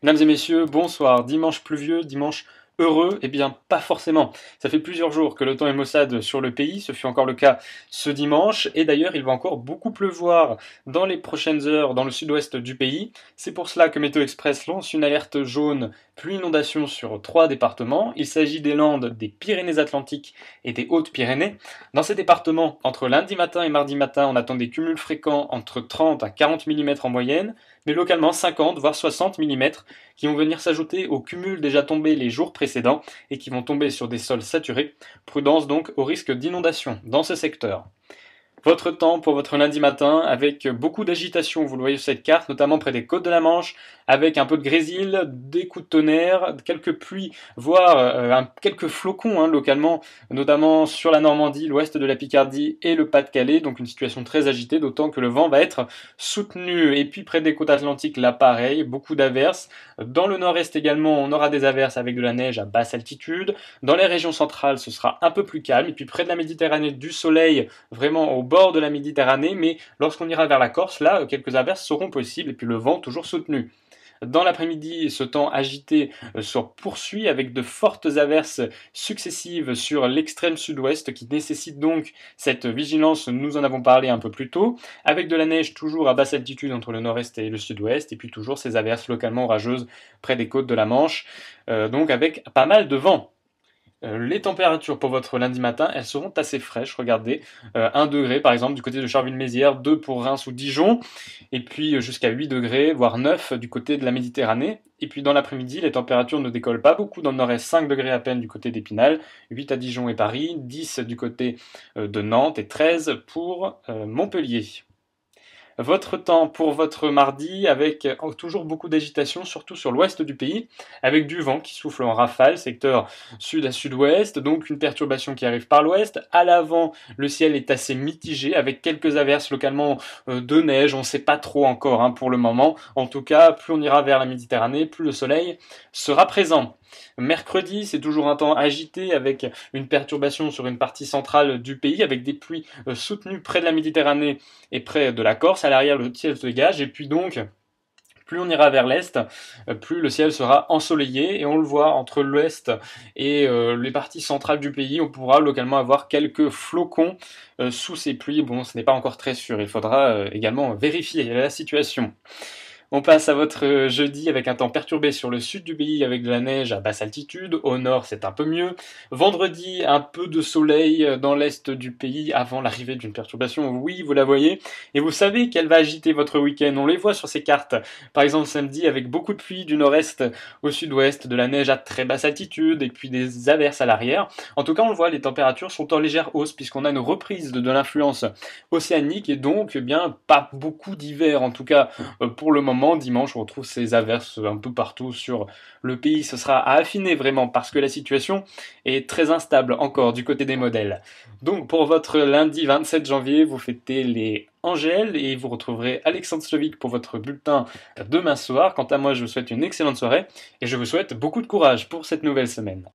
Mesdames et messieurs, bonsoir. Dimanche pluvieux, dimanche heureux? Eh bien, pas forcément. Ça fait plusieurs jours que le temps est maussade sur le pays, ce fut encore le cas ce dimanche, et d'ailleurs il va encore beaucoup pleuvoir dans les prochaines heures dans le sud-ouest du pays. C'est pour cela que Météo Express lance une alerte jaune pluie inondation sur 3 départements. Il s'agit des Landes, des Pyrénées-Atlantiques et des Hautes-Pyrénées. Dans ces départements, entre lundi matin et mardi matin, on attend des cumuls fréquents entre 30 à 40 mm en moyenne, mais localement 50 voire 60 mm qui vont venir s'ajouter aux cumuls déjà tombés les jours précédents et qui vont tomber sur des sols saturés. Prudence donc au risque d'inondation dans ce secteur. Votre temps pour votre lundi matin avec beaucoup d'agitation, vous le voyez sur cette carte, notamment près des côtes de la Manche, avec un peu de grésil, des coups de tonnerre, quelques pluies, voire quelques flocons localement, notamment sur la Normandie, l'ouest de la Picardie et le Pas-de-Calais, donc une situation très agitée, d'autant que le vent va être soutenu. Et puis près des côtes atlantiques, là pareil, beaucoup d'averses. Dans le nord-est également, on aura des averses avec de la neige à basse altitude. Dans les régions centrales, ce sera un peu plus calme. Et puis près de la Méditerranée, du soleil, vraiment au bord de la Méditerranée, mais lorsqu'on ira vers la Corse, là, quelques averses seront possibles, et puis le vent toujours soutenu. Dans l'après-midi, ce temps agité se poursuit avec de fortes averses successives sur l'extrême sud-ouest qui nécessitent donc cette vigilance, nous en avons parlé un peu plus tôt, avec de la neige toujours à basse altitude entre le nord-est et le sud-ouest, et puis toujours ces averses localement orageuses près des côtes de la Manche, donc avec pas mal de vent. Les températures pour votre lundi matin, elles seront assez fraîches, regardez, 1 degré par exemple du côté de Charleville-Mézières, 2 pour Reims ou Dijon, et puis jusqu'à 8 degrés, voire 9 du côté de la Méditerranée. Et puis dans l'après-midi, les températures ne décollent pas beaucoup, dans le nord-est 5 degrés à peine du côté d'Épinal, 8 à Dijon et Paris, 10 du côté de Nantes et 13 pour Montpellier. Votre temps pour votre mardi avec toujours beaucoup d'agitation, surtout sur l'ouest du pays, avec du vent qui souffle en rafale, secteur sud à sud-ouest, donc une perturbation qui arrive par l'ouest. À l'avant, le ciel est assez mitigé, avec quelques averses localement de neige, on ne sait pas trop encore pour le moment. En tout cas, plus on ira vers la Méditerranée, plus le soleil sera présent. Mercredi, c'est toujours un temps agité avec une perturbation sur une partie centrale du pays, avec des pluies soutenues près de la Méditerranée et près de la Corse. À l'arrière, le ciel se dégage, et puis donc, plus on ira vers l'est, plus le ciel sera ensoleillé, et on le voit entre l'ouest et les parties centrales du pays, on pourra localement avoir quelques flocons sous ces pluies. Bon, ce n'est pas encore très sûr, il faudra également vérifier la situation. On passe à votre jeudi avec un temps perturbé sur le sud du pays avec de la neige à basse altitude. Au nord, c'est un peu mieux. Vendredi, un peu de soleil dans l'est du pays avant l'arrivée d'une perturbation. Oui, vous la voyez. Et vous savez qu'elle va agiter votre week-end. On les voit sur ces cartes. Par exemple, samedi, avec beaucoup de pluie du nord-est au sud-ouest, de la neige à très basse altitude et puis des averses à l'arrière. En tout cas, on le voit, les températures sont en légère hausse puisqu'on a une reprise de l'influence océanique et donc, eh bien, pas beaucoup d'hiver en tout cas pour le moment. Dimanche, on retrouve ces averses un peu partout sur le pays. Ce sera à affiner vraiment parce que la situation est très instable encore du côté des modèles. Donc pour votre lundi 27 janvier, vous fêtez les Angèle et vous retrouverez Alexandre Slovic pour votre bulletin demain soir. Quant à moi, je vous souhaite une excellente soirée et je vous souhaite beaucoup de courage pour cette nouvelle semaine.